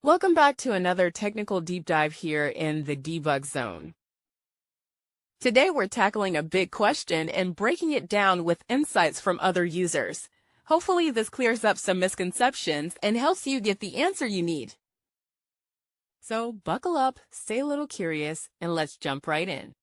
Welcome back to another technical deep dive here in the debug zone. Today we're tackling a big question and breaking it down with insights from other users. Hopefully this clears up some misconceptions and helps you get the answer you need. So buckle up, stay a little curious, and let's jump right in.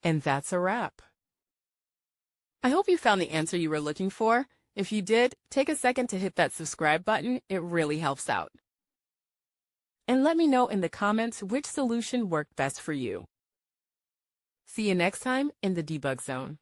And that's a wrap. I hope you found the answer you were looking for. If you did, take a second to hit that subscribe button. It really helps out. And let me know in the comments which solution worked best for you. See you next time in the debug zone.